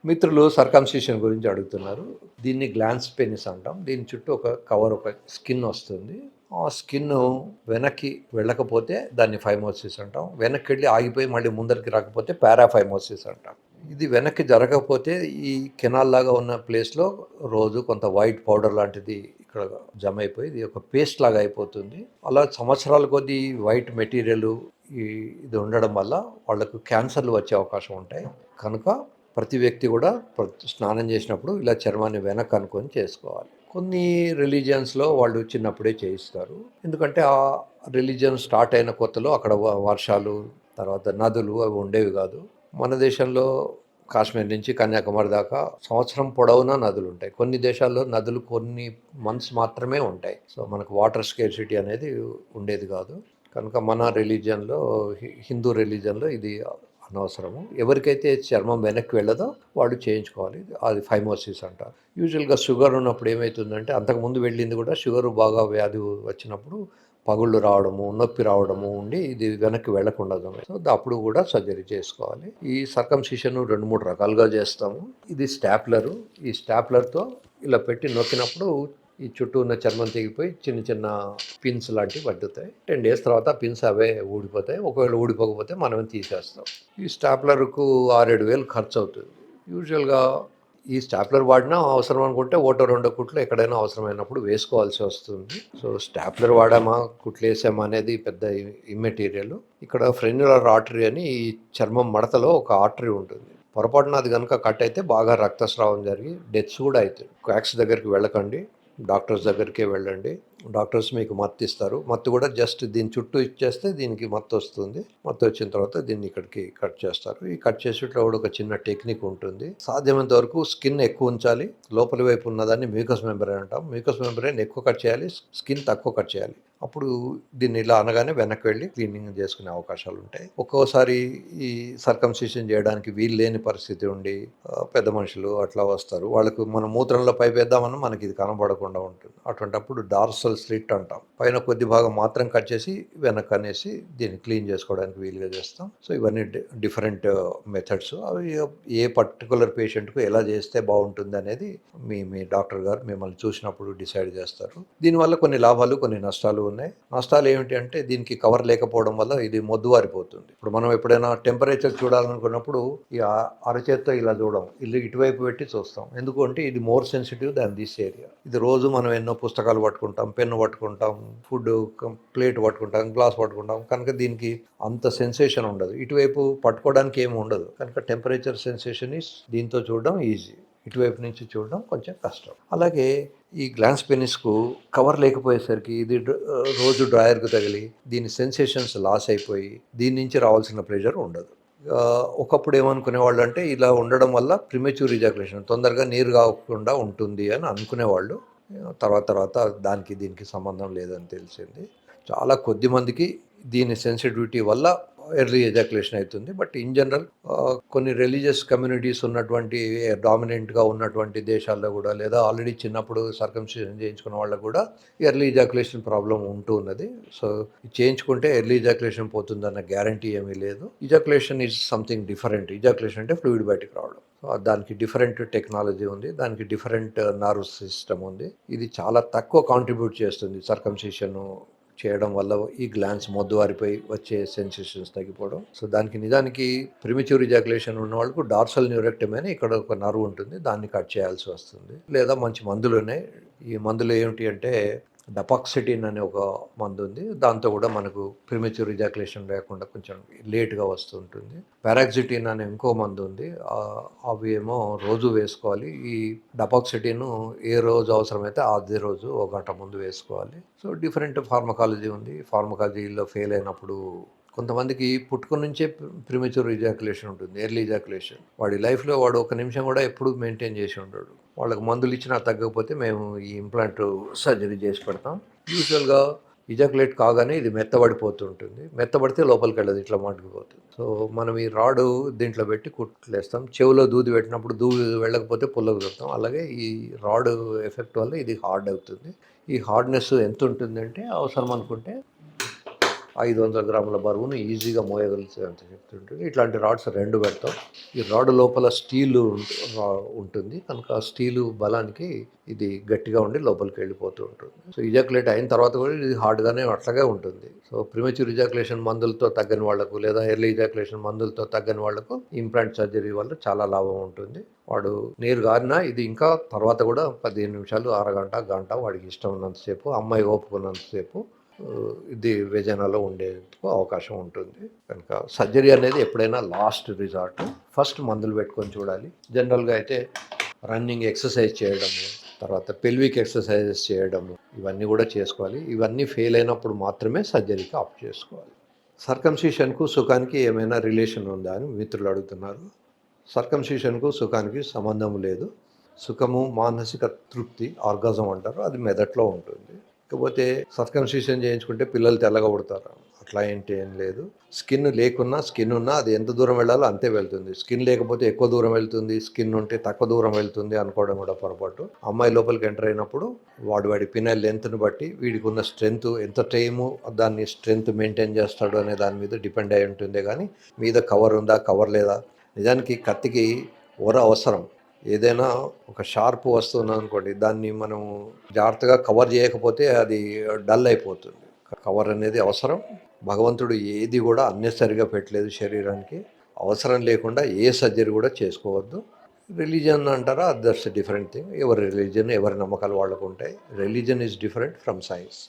మిత్రులు సర్కంసిషన్ గురించి అడుగుతున్నారు. దీన్ని గ్లాన్స్ పెనిస్ అంటాం. దీని చుట్టూ ఒక కవర్, ఒక స్కిన్ వస్తుంది. ఆ స్కిన్ వెనక్కి వెళ్ళకపోతే దాన్ని ఫైమోసిస్ అంటాం. వెనక్కి వెళ్ళి ఆగిపోయి మళ్ళీ ముందరికి రాకపోతే పారాఫైమోసిస్ అంటాం. ఇది వెనక్కి జరగకపోతే ఈ కెనాల్ లాగా ఉన్న ప్లేస్లో రోజు కొంత వైట్ పౌడర్ లాంటిది ఇక్కడ జమ అయిపోయి ఇది ఒక పేస్ట్ లాగా అయిపోతుంది. అలా సంవత్సరాల కొద్దీ వైట్ మెటీరియల్ ఇది ఉండడం వల్ల వాళ్ళకు క్యాన్సర్లు వచ్చే అవకాశం ఉంటాయి. కనుక ప్రతి వ్యక్తి కూడా స్నానం చేసినప్పుడు ఇలా చర్మాన్ని వెనక్కి అనుకొని చేసుకోవాలి. కొన్ని రిలీజియన్స్లో వాళ్ళు చిన్నప్పుడే చేయిస్తారు. ఎందుకంటే ఆ రిలీజియన్ స్టార్ట్ అయిన కొత్తలో అక్కడ వర్షాలు, తర్వాత నదులు అవి ఉండేవి కాదు. మన దేశంలో కాశ్మీర్ నుంచి కన్యాకుమారి దాకా సంవత్సరం పొడవునా నదులు ఉంటాయి. కొన్ని దేశాల్లో నదులు కొన్ని మంత్స్ మాత్రమే ఉంటాయి. సో మనకు వాటర్ స్కేర్సిటీ అనేది ఉండేది కాదు. కనుక మన రిలీజియన్లో, హిందూ రిలీజియన్లో ఇది అనవసరము. ఎవరికైతే చర్మం వెనక్కి వెళ్ళదో వాళ్ళు చేయించుకోవాలి. అది ఫైమోసిస్ అంటారు. యూజువల్గా షుగర్ ఉన్నప్పుడు ఏమవుతుందంటే, అంతకుముందు వెళ్ళింది కూడా షుగర్ బాగా వ్యాధి వచ్చినప్పుడు పగుళ్ళు రావడము, నొప్పి రావడము ఉండి ఇది వెనక్కి వెళ్లకుండా. సో అప్పుడు కూడా సర్జరీ చేసుకోవాలి. ఈ సర్కంసిషన్ 2-3 రకాలుగా చేస్తాము. ఇది స్టాప్లరు. ఈ స్టాప్లర్తో ఇలా పెట్టి నొక్కినప్పుడు ఈ చుట్టూ ఉన్న చర్మం తెగిపోయి చిన్న చిన్న పిన్స్ లాంటివి పడ్డుతాయి. 10 days తర్వాత పిన్స్ అవే ఊడిపోతాయి. ఒకవేళ ఊడిపోకపోతే మనమే తీసేస్తాం. ఈ స్టాప్లర్కు 6-7 వేలు ఖర్చు అవుతుంది. యూజువల్గా ఈ స్టాప్లర్ వాడినా అవసరం అనుకుంటే 1-2 కుట్లు ఎక్కడైనా అవసరమైనప్పుడు వేసుకోవాల్సి వస్తుంది. సో స్టాప్లర్ వాడామా, కుట్లు వేసామా అనేది పెద్ద ఇమ్మెటీరియల్. ఇక్కడ ఫ్రెన్యులర్ ఆర్టరీ అని ఈ చర్మం మడతలో ఒక ఆర్టరీ ఉంటుంది. పొరపాటున అది కనుక కట్ అయితే బాగా రక్తస్రావం జరిగి డెత్స్ కూడా అవుతాయి. క్వాక్స్ దగ్గరికి వెళ్ళకండి, డాక్టర్స్ దగ్గరికే వెళ్ళండి. డాక్టర్స్ మీకు మత్తు ఇస్తారు. మత్తు కూడా జస్ట్ దీని చుట్టూ ఇచ్చేస్తే దీనికి మత్తు వస్తుంది. మత్తు వచ్చిన తర్వాత దీన్ని ఇక్కడికి కట్ చేస్తారు. ఈ కట్ చేసేట్లో కూడా ఒక చిన్న టెక్నిక్ ఉంటుంది. సాధ్యమైనంత వరకు స్కిన్ ఎక్కువ ఉంచాలి. లోపలి వైపు ఉన్నదాన్ని మ్యూకస్ మెంబ్రేన్ అంటాం. మ్యూకస్ మెంబ్రేన్ ఎక్కువ కట్ చేయాలి, స్కిన్ తక్కువ కట్ చేయాలి. అప్పుడు దీన్ని ఇలా అనగానే వెనక్కి వెళ్ళి క్లీనింగ్ చేసుకునే అవకాశాలు ఉంటాయి. ఒక్కోసారి ఈ సర్కంసిషన్ చేయడానికి వీలు లేని పరిస్థితి ఉండి పెద్ద మనుషులు అట్లా వస్తారు. వాళ్ళకు మనం మూత్రంలో పైపు వేద్దామని మనకి ఇది కనబడకుండా ఉంటుంది. అటువంటప్పుడు డార్సల్ స్లిట్ అంటాం. పైన కొద్ది భాగం మాత్రం కట్ చేసి వెనక్కి అనేసి దీన్ని క్లీన్ చేసుకోవడానికి వీలుగా చేస్తాం. సో ఇవన్నీ డిఫరెంట్ మెథడ్స్. అవి ఏ పర్టికులర్ పేషెంట్కు ఎలా చేస్తే బాగుంటుంది అనేది మీ డాక్టర్ గారు మిమ్మల్ని చూసినప్పుడు డిసైడ్ చేస్తారు. దీనివల్ల కొన్ని లాభాలు, కొన్ని నష్టాలు ఉన్నాయి. నష్టాలు ఏమిటి అంటే, దీనికి కవర్ లేకపోవడం వల్ల ఇది మొద్దువారిపోతుంది. ఇప్పుడు మనం ఎప్పుడైనా టెంపరేచర్ చూడాలనుకున్నప్పుడు ఈ అరచేత్తో ఇలా చూడం, ఇటువైపు పెట్టి చూస్తాం. ఎందుకంటే ఇది more sensitive than this area. ఇది రోజు మనం ఎన్నో పుస్తకాలు పట్టుకుంటాం, పెన్ను పట్టుకుంటాం, ఫుడ్ ప్లేట్ పట్టుకుంటాం, గ్లాస్ పట్టుకుంటాం. కనుక దీనికి అంత సెన్సేషన్ ఉండదు. ఇటువైపు పట్టుకోవడానికి ఏమి ఉండదు. కనుక టెంపరేచర్ సెన్సేషన్ దీంతో చూడడం ఈజీ, ఇటువైపు నుంచి చూడడం కొంచెం కష్టం. అలాగే ఈ గ్లాన్స్ పెనిస్కు కవర్ లేకపోయేసరికి ఇది రోజు డ్రాయర్కు తగిలి దీని సెన్సేషన్స్ లాస్ అయిపోయి దీని నుంచి రావాల్సిన ప్రెషర్ ఉండదు. ఒకప్పుడు ఏమనుకునేవాళ్ళు అంటే, ఇలా ఉండడం వల్ల ప్రిమెచ్యూర్ ఇజాకులేషన్, తొందరగా నీరు కాకుండా ఉంటుంది అని అనుకునేవాళ్ళు. తర్వాత దీనికి సంబంధం లేదని తెలిసింది. చాలా కొద్ది మందికి దీని సెన్సిటివిటీ వల్ల ఎర్లీ ఎజాకులేషన్ అవుతుంది. బట్ ఇన్ జనరల్ కొన్ని రిలీజియస్ కమ్యూనిటీస్ ఉన్నటువంటి, డామినెంట్గా ఉన్నటువంటి దేశాల్లో కూడా, లేదా ఆల్రెడీ చిన్నప్పుడు సర్కంసిషన్ చేయించుకున్న వాళ్ళకు కూడా ఎర్లీ ఎజాకులేషన్ ప్రాబ్లం ఉంటూ ఉన్నది. సో చేయించుకుంటే ఎర్లీ ఎజాకులేషన్ పోతుందన్న గ్యారంటీ ఏమీ లేదు. Ejaculation is something different. Ejaculation అంటే ఫ్లూయిడ్ బయటికి రావడం. దానికి డిఫరెంట్ టెక్నాలజీ ఉంది, దానికి డిఫరెంట్ నర్వ్ సిస్టమ్ ఉంది. ఇది చాలా తక్కువ కాంట్రిబ్యూట్ చేస్తుంది సర్కంసిషన్ చేయడం వల్ల ఈ గ్లాన్స్ మొద్దువారిపోయి వచ్చే సెన్సేషన్స్ తగ్గిపోవడం. సో దానికి నిజానికి ప్రిమిచ్యూర్ ఇజాకులేషన్ ఉన్న వాళ్ళకు డార్సల్ న్యూరెక్టమీ అని ఇక్కడ ఒక నర్వ్ ఉంటుంది, దాన్ని కట్ చేయాల్సి వస్తుంది. లేదా మంచి మందులు ఉన్నాయి. ఈ మందులు ఏమిటి అంటే, డపాక్సిటిన్ అనే ఒక మందు ఉంది. దాంతో కూడా మనకు ప్రిమెచ్యూర్ ఇజాకులేషన్ లేకుండా కొంచెం లేట్గా వస్తుంటుంది. పారాక్సిటిన్ అనే ఇంకో మందు ఉంది. అవి ఏమో రోజు వేసుకోవాలి. ఈ డపాక్సిటిన్ ఏ రోజు అవసరమైతే అదే రోజు 1 గంట ముందు వేసుకోవాలి. సో డిఫరెంట్ ఫార్మకాలజీ ఉంది. ఫార్మకాలజీలో ఫెయిల్ అయినప్పుడు కొంతమందికి పుట్టుక నుంచే ప్రిమెచ్యూర్ ఇజాకులేషన్ ఉంటుంది, ఎర్లీ ఇజాకులేషన్. వాడి లైఫ్లో వాడు 1 నిమిషం కూడా ఎప్పుడు మెయింటైన్ చేసి ఉండడు. వాళ్ళకి మందులు ఇచ్చినా తగ్గకపోతే మేము ఈ ఇంప్లాంట్ సర్జరీ చేసి పెడతాం. యూజువల్గా ఇజాకులేట్ కాగానే ఇది మెత్తబడిపోతుంటుంది. మెత్తబడితే లోపలికి వెళ్ళదు, ఇట్లా మట్టుకుపోతుంది. సో మనం ఈ రాడు దీంట్లో పెట్టి కుట్లేస్తాం. చెవిలో దూది పెట్టినప్పుడు దూది వెళ్ళకపోతే పుల్లకు దొరుకుతాం. అలాగే ఈ రాడ్ ఎఫెక్ట్ వల్ల ఇది హార్డ్ అవుతుంది. ఈ హార్డ్నెస్ ఎంత ఉంటుందంటే, అవసరం అనుకుంటే 500 గ్రాముల బరువును ఈజీగా మోయగలిగేంత శక్తి ఉంటుంది. ఇట్లాంటి రాడ్స్ 2 పెడతాం. ఈ రాడ్ లోపల స్టీలు ఉంటుంది కనుక ఆ స్టీలు బలానికి ఇది గట్టిగా ఉండి లోపలికి వెళ్ళిపోతూ ఉంటుంది. సో ఇజాకులేట్ అయిన తర్వాత కూడా ఇది హార్డ్గానే అట్లాగే ఉంటుంది. సో ప్రిమచ్యూర్ ఇజాకులేషన్ మందులతో తగ్గని వాళ్లకు లేదా ఎర్లీ ఇజాకులేషన్ మందులతో తగ్గని వాళ్లకు ఇంప్లాంట్ సర్జరీ వల్ల చాలా లాభం ఉంటుంది. వాడు నీరు గారినా ఇది ఇంకా తర్వాత కూడా 15 నిమిషాలు, అరగంట, గంట వాడికి ఇష్టం ఉన్నంతసేపు, అమ్మాయి ఓపుకున్నంతసేపు ఇది వెజనాలో ఉండేందుకు అవకాశం ఉంటుంది. కనుక సర్జరీ అనేది ఎప్పుడైనా లాస్ట్ రిజార్ట్. ఫస్ట్ మందులు పెట్టుకొని చూడాలి. జనరల్గా అయితే రన్నింగ్ ఎక్సర్సైజ్ చేయడము, తర్వాత పెల్విక్ ఎక్సర్సైజెస్ చేయడము, ఇవన్నీ కూడా చేసుకోవాలి. ఇవన్నీ ఫెయిల్ అయినప్పుడు మాత్రమే సర్జరీకి ఆప్ట్ చేసుకోవాలి. సర్కంసిషన్కు సుఖానికి ఏమైనా రిలేషన్ ఉందా అని మిత్రులు అడుగుతున్నారు. సర్కంసిషన్కు సుఖానికి సంబంధం లేదు. సుఖము మానసిక తృప్తి, ఆర్గాజం అంటారు, అది మెదట్లో ఉంటుంది. కాకపోతే సర్కంసిషన్ చేయించుకుంటే పిల్లలు తెల్లగా పుడతారు అట్లా ఏంటి ఏం లేదు. స్కిన్ లేకున్నా స్కిన్ ఉన్నా అది ఎంత దూరం వెళ్ళాలో అంతే వెళ్తుంది. స్కిన్ లేకపోతే ఎక్కువ దూరం వెళ్తుంది, స్కిన్ ఉంటే తక్కువ దూరం వెళ్తుంది అనుకోవడం కూడా పొరపాటు. అమ్మాయి లోపలికి ఎంటర్ అయినప్పుడు వాడి పినల్ లెంత్ని బట్టి వీడికి ఉన్న స్ట్రెంత్, ఎంత టైము దాన్ని స్ట్రెంత్ మెయింటైన్ చేస్తాడు అనే దాని మీద డిపెండ్ అయి ఉంటుంది. కానీ మీద కవర్ ఉందా, కవర్ లేదా. నిజానికి కత్తికి ఓర అవసరం. ఏదైనా ఒక షార్ప్ వస్తువు ఉన్నదనుకోండి, దాన్ని మనం జాగ్రత్తగా కవర్ చేయకపోతే అది డల్ అయిపోతుంది. కవర్ అనేది అవసరం. భగవంతుడు ఏది కూడా అన్నెసరిగా పెట్టలేదు శరీరానికి. అవసరం లేకుండా ఏ సర్జరీ కూడా చేసుకోవద్దు. రిలీజన్ అంటారా, దట్స్ డిఫరెంట్ థింగ్. ఎవరి రిలీజన్, ఎవరి నమ్మకాలు వాళ్ళకు ఉంటాయి. Religion is different from science.